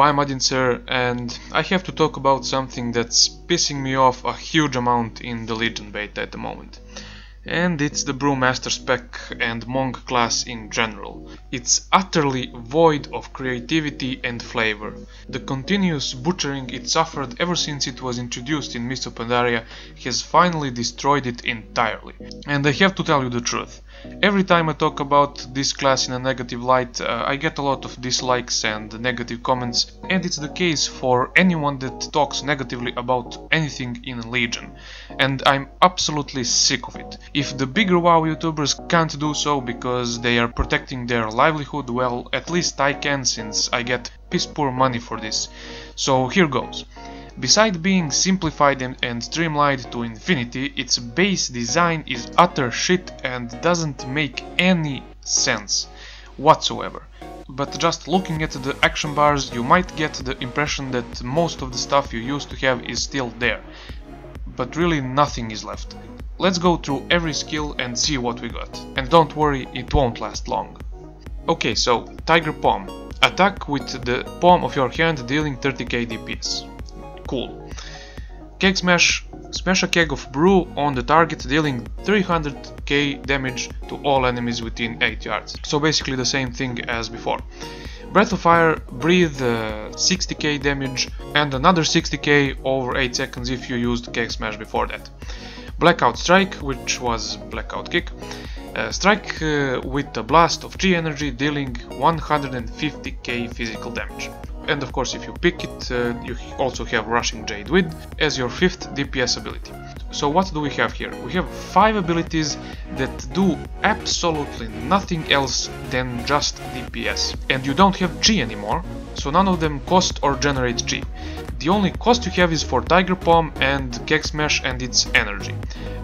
I'm Adin, and I have to talk about something that's pissing me off a huge amount in the Legion beta at the moment. And it's the Brewmaster spec and Monk class in general. It's utterly void of creativity and flavor. The continuous butchering it suffered ever since it was introduced in Mists of Pandaria has finally destroyed it entirely. And I have to tell you the truth. Every time I talk about this class in a negative light, I get a lot of dislikes and negative comments, and it's the case for anyone that talks negatively about anything in Legion, and I'm absolutely sick of it. If the bigger WoW YouTubers can't do so because they are protecting their livelihood, well, at least I can, since I get piss poor money for this. So here goes. Besides being simplified and streamlined to infinity, its base design is utter shit and doesn't make any sense whatsoever. But just looking at the action bars, you might get the impression that most of the stuff you used to have is still there. But really nothing is left. Let's go through every skill and see what we got. And don't worry, it won't last long. Okay, so Tiger Palm. Attack with the palm of your hand, dealing 30k DPS. Cool. Keg Smash. Smash a keg of brew on the target, dealing 300k damage to all enemies within 8 yards. So basically the same thing as before. Breath of Fire. Breathe 60k damage and another 60k over 8 seconds if you used Keg Smash before that. Blackout Strike, which was Blackout Kick. Strike with a blast of G energy, dealing 150k physical damage. And of course, if you pick it, you also have Rushing Jade Wind as your 5th DPS ability. So what do we have here? We have 5 abilities that do absolutely nothing else than just DPS. And you don't have G anymore, so none of them cost or generate G. The only cost you have is for Tiger Palm and Keg Smash and its energy.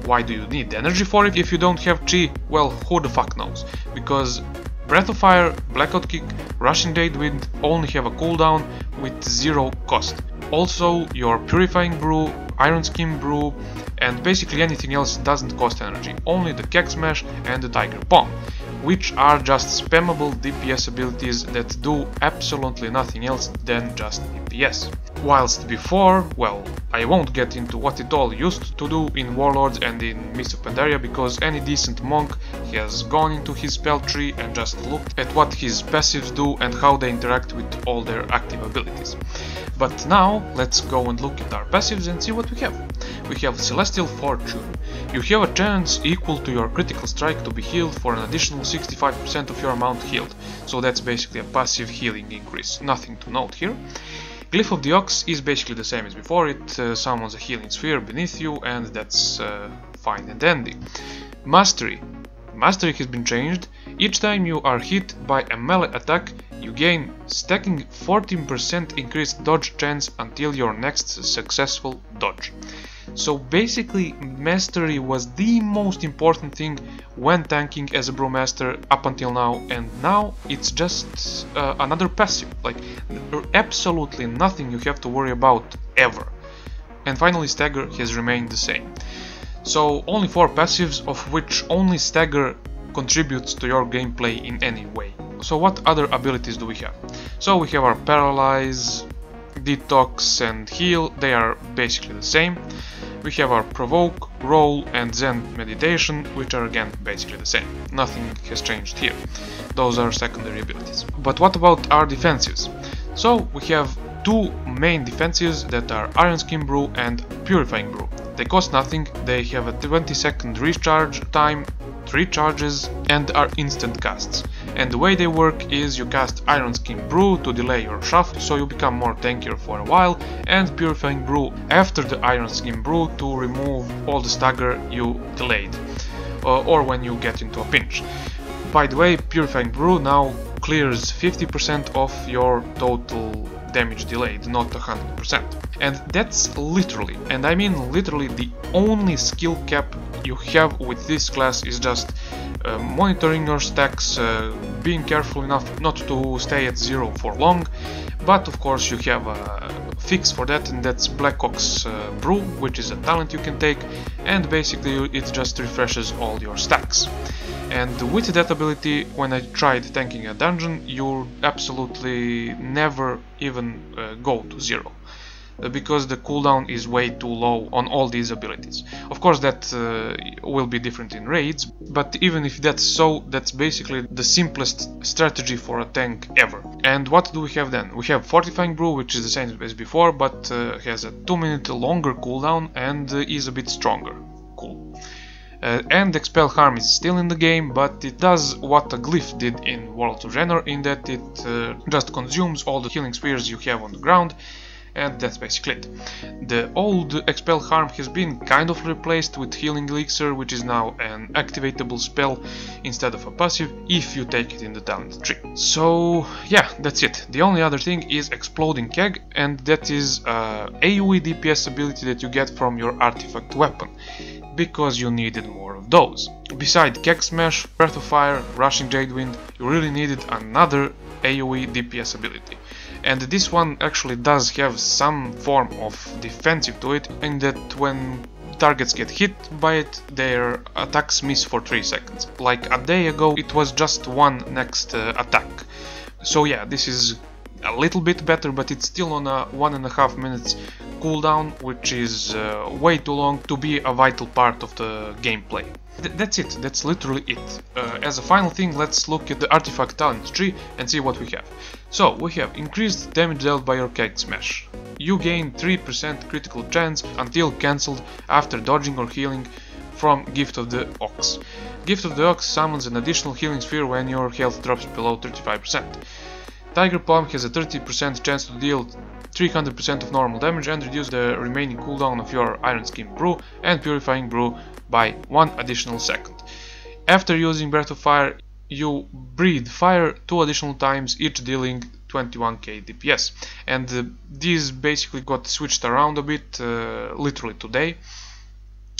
Why do you need energy for it if you don't have G? Well, who the fuck knows? Because Breath of Fire, Blackout Kick, Rushing Jade Wind only have a cooldown with 0 cost. Also, your Purifying Brew, Iron Skin Brew, and basically anything else doesn't cost energy. Only the Keg Smash and the Tiger Palm, which are just spammable DPS abilities that do absolutely nothing else than just DPS. Whilst before, well, I won't get into what it all used to do in Warlords and in Mists of Pandaria, because any decent monk has gone into his spell tree and just looked at what his passives do and how they interact with all their active abilities. But now, let's go and look at our passives and see what we have. We have Celestial Fortune. You have a chance equal to your critical strike to be healed for an additional 65% of your amount healed. So that's basically a passive healing increase. Nothing to note here. Glyph of the Ox is basically the same as before. It summons a healing sphere beneath you, and that's fine and dandy. Mastery. Mastery has been changed. Each time you are hit by a melee attack, you gain stacking 14% increased dodge chance until your next successful dodge. So basically, Mastery was the most important thing when tanking as a Brewmaster up until now, and now it's just another passive. Like, absolutely nothing you have to worry about ever. And finally, Stagger has remained the same. So only 4 passives, of which only Stagger contributes to your gameplay in any way. So what other abilities do we have? So we have our Paralyze, Detox and Heal. They are basically the same. We have our Provoke, Roll and Zen Meditation, which are again basically the same. Nothing has changed here. Those are secondary abilities. But what about our defensives? So we have 2 main defensives that are Iron Skin Brew and Purifying Brew. They cost nothing, they have a 20-second recharge time, 3 charges, and are instant casts. And the way they work is you cast Iron Skin Brew to delay your shaft, so you become more tankier for a while, and Purifying Brew after the Iron Skin Brew to remove all the stagger you delayed, or when you get into a pinch. By the way, Purifying Brew now clears 50% of your total damage delayed, not 100%. And that's literally, and I mean literally, the only skill cap you have with this class is just monitoring your stacks, being careful enough not to stay at 0 for long, but of course you have a fix for that, and that's Black Ox Brew, which is a talent you can take, and basically it just refreshes all your stacks. And with that ability, when I tried tanking a dungeon, you absolutely never even go to 0. Because the cooldown is way too low on all these abilities. Of course that will be different in raids, but even if that's so, that's basically the simplest strategy for a tank ever. And what do we have then? We have Fortifying Brew, which is the same as before, but has a 2-minute longer cooldown and is a bit stronger. Cool. And Expel Harm is still in the game, but it does what a glyph did in Worlds of Draenor, in that it just consumes all the healing spheres you have on the ground, and that's basically it. The old Expel Harm has been kind of replaced with Healing Elixir, which is now an activatable spell instead of a passive if you take it in the talent tree. So yeah, that's it. The only other thing is Exploding Keg, and that is AoE DPS ability that you get from your artifact weapon, because you needed more of those. Beside Keg Smash, Breath of Fire, Rushing Jadewind, you really needed another AoE DPS ability. And this one actually does have some form of defensive to it, in that when targets get hit by it, their attacks miss for 3 seconds. Like a day ago, it was just one next attack. So yeah, this is a little bit better, but it's still on a 1.5 minutes cooldown, which is way too long to be a vital part of the gameplay. That's it, that's literally it. As a final thing, let's look at the artifact talent tree and see what we have. So, we have increased damage dealt by your Keg Smash. You gain 3% critical chance until cancelled after dodging or healing from Gift of the Ox. Gift of the Ox summons an additional healing sphere when your health drops below 35%. Tiger Palm has a 30% chance to deal 300% of normal damage and reduce the remaining cooldown of your Iron Skin Brew and Purifying Brew by 1 additional second. After using Breath of Fire, you breathe fire 2 additional times, each dealing 21k DPS. And these basically got switched around a bit, literally today,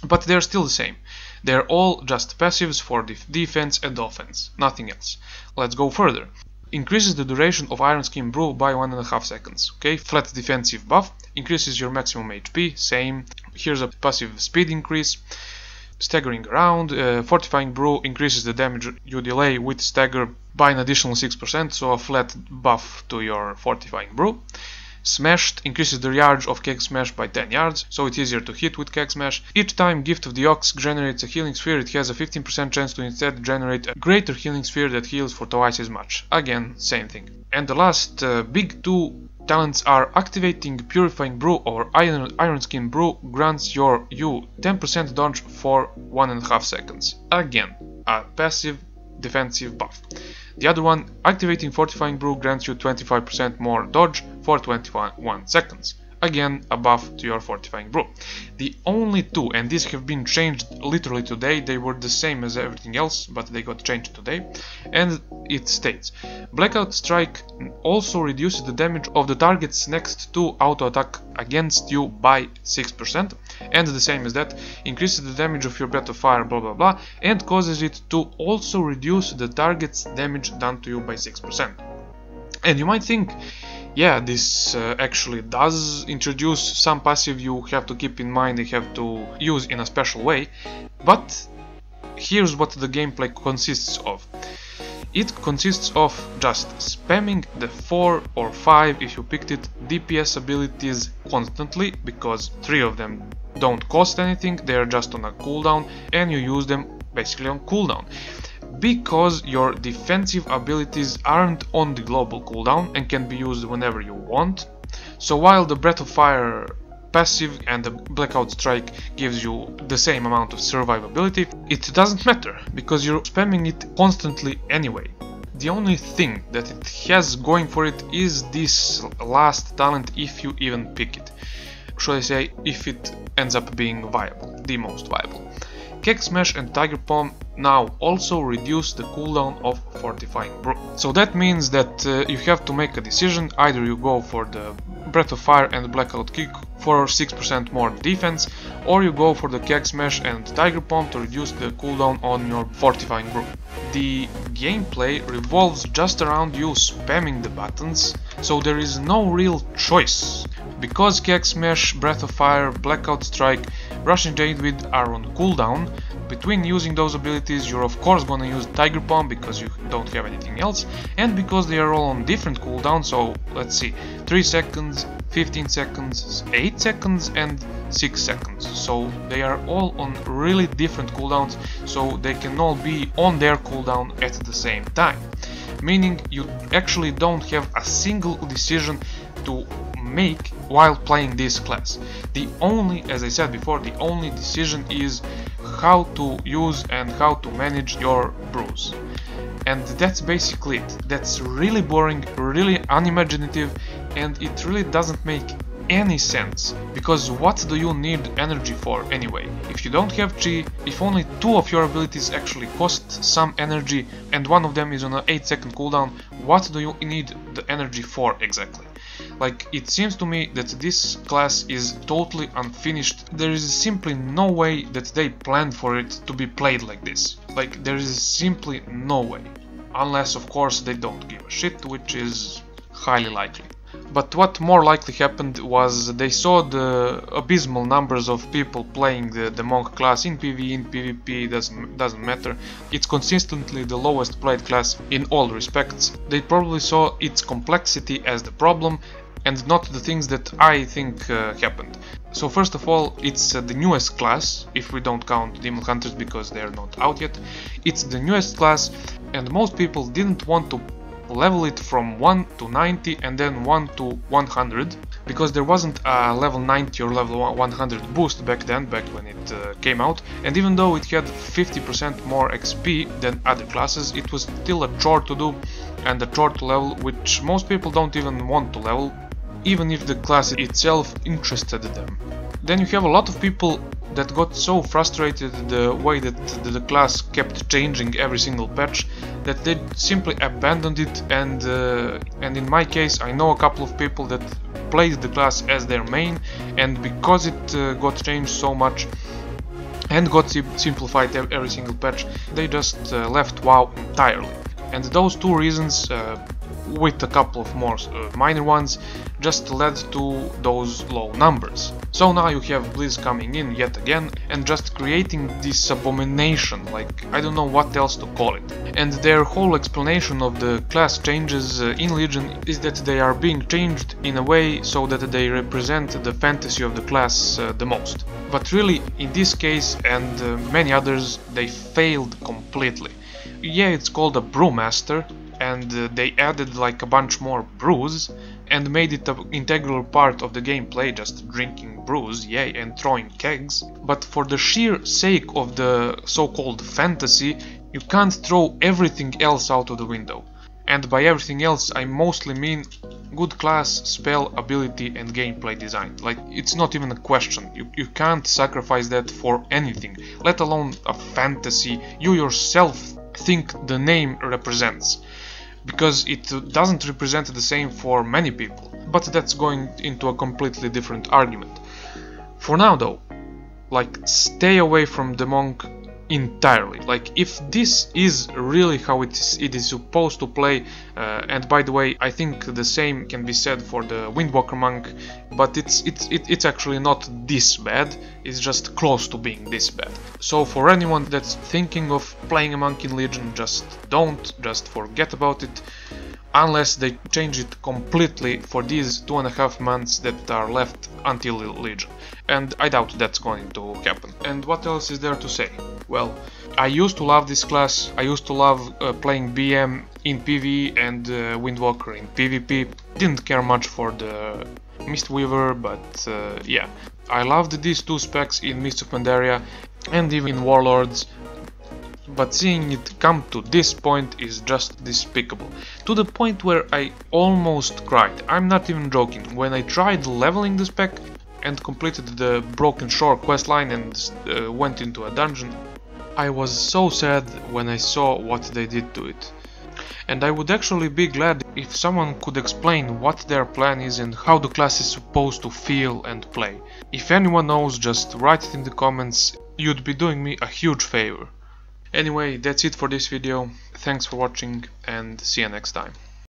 but they're still the same. They're all just passives for defense and offense, nothing else. Let's go further. Increases the duration of Iron Skin Brew by 1.5 seconds. Okay, flat defensive buff, increases your maximum HP, same. Here's a passive speed increase. Staggering around, Fortifying Brew increases the damage you delay with stagger by an additional 6%, so a flat buff to your Fortifying Brew. Smashed increases the yardage of Keg Smash by 10 yards, so it's easier to hit with Keg Smash. Each time Gift of the Ox generates a healing sphere, it has a 15% chance to instead generate a greater healing sphere that heals for twice as much. Again, same thing. And the last big two talents are Activating Purifying Brew or Iron Skin Brew grants you 10% dodge for 1.5 seconds. Again, a passive defensive buff. The other one, Activating Fortifying Brew, grants you 25% more dodge for 21 seconds. Again, a buff to your Fortifying Brew. The only two, and these have been changed literally today, they were the same as everything else, but they got changed today, and it states: Blackout Strike also reduces the damage of the target's next 2 auto attack against you by 6%, and the same as that, increases the damage of your Breath of Fire, blah blah blah, and causes it to also reduce the target's damage done to you by 6%. And you might think, yeah, this actually does introduce some passive you have to keep in mind, you have to use in a special way, but here's what the gameplay consists of. It consists of just spamming the 4 or 5, if you picked it, DPS abilities constantly, because 3 of them don't cost anything, they're just on a cooldown, and you use them basically on cooldown. Because your defensive abilities aren't on the global cooldown and can be used whenever you want. So while the Breath of Fire passive and the Blackout Strike gives you the same amount of survivability, it doesn't matter, because you're spamming it constantly anyway. The only thing that it has going for it is this last talent, if you even pick it. Should I say, if it ends up being viable, the most viable. Keg Smash and Tiger Palm now also reduce the cooldown of Fortifying Brew. So that means that you have to make a decision: either you go for the Breath of Fire and Blackout Kick for 6% more defense, or you go for the Keg Smash and Tiger Palm to reduce the cooldown on your Fortifying Brew. The gameplay revolves just around you spamming the buttons, so there is no real choice. Because Keg Smash, Breath of Fire, Blackout Strike, Rushing Jadewind are on cooldown, between using those abilities you're of course gonna use Tiger Bomb because you don't have anything else, and because they are all on different cooldowns. So let's see, 3 seconds, 15 seconds, 8 seconds and 6 seconds. So they are all on really different cooldowns, so they can all be on their cooldown at the same time, meaning you actually don't have a single decision to make while playing this class. The only, as I said before, the only decision is how to use and how to manage your brews. And that's basically it. That's really boring, really unimaginative, and it really doesn't make any sense, because what do you need energy for anyway? If you don't have chi, if only 2 of your abilities actually cost some energy and one of them is on an 8-second cooldown, what do you need the energy for exactly? Like, it seems to me that this class is totally unfinished. There is simply no way that they planned for it to be played like this. Like, there is simply no way. Unless, of course, they don't give a shit, which is highly likely. But what more likely happened was they saw the abysmal numbers of people playing the monk class in PvE, in PvP, doesn't matter. It's consistently the lowest played class in all respects. They probably saw its complexity as the problem and not the things that I think happened. So first of all, it's the newest class, if we don't count Demon Hunters because they're not out yet. It's the newest class, and most people didn't want to level it from 1 to 90 and then 1 to 100, because there wasn't a level 90 or level 100 boost back then, back when it came out, and even though it had 50% more XP than other classes, it was still a chore to do and a chore to level, which most people don't even want to level, even if the class itself interested them. Then you have a lot of people that got so frustrated the way that the class kept changing every single patch that they simply abandoned it, and in my case I know a couple of people that played the class as their main, and because it got changed so much and got simplified every single patch, they just left WoW entirely. And those 2 reasons, with a couple of more minor ones, just led to those low numbers. So now you have Blizz coming in yet again and just creating this abomination, like I don't know what else to call it. And their whole explanation of the class changes in Legion is that they are being changed in a way so that they represent the fantasy of the class the most. But really, in this case and many others, they failed completely. Yeah, it's called a Brewmaster, and they added like a bunch more brews and made it an integral part of the gameplay, just drinking brews, yay, and throwing kegs. But for the sheer sake of the so-called fantasy, you can't throw everything else out of the window. And by everything else I mostly mean good class, spell, ability and gameplay design. Like, it's not even a question. You can't sacrifice that for anything, let alone a fantasy you yourself think the name represents, because it doesn't represent the same for many people. But that's going into a completely different argument. For now though, like, stay away from the monk entirely. Like, if this is really how it is supposed to play, and by the way, I think the same can be said for the Windwalker monk, but it's actually not this bad, it's just close to being this bad. So for anyone that's thinking of playing a monk in Legion, just forget about it, unless they change it completely for these 2.5 months that are left until Legion. And I doubt that's going to happen. And what else is there to say? Well, I used to love this class. I used to love playing BM in PvE and Windwalker in PvP. Didn't care much for the Mistweaver, but yeah. I loved these 2 specs in Mists of Pandaria and even in Warlords. But seeing it come to this point is just despicable. To the point where I almost cried. I'm not even joking. When I tried leveling the spec and completed the Broken Shore questline and went into a dungeon, I was so sad when I saw what they did to it. And I would actually be glad if someone could explain what their plan is and how the class is supposed to feel and play. If anyone knows, just write it in the comments. You'd be doing me a huge favor. Anyway, that's it for this video. Thanks for watching and see you next time.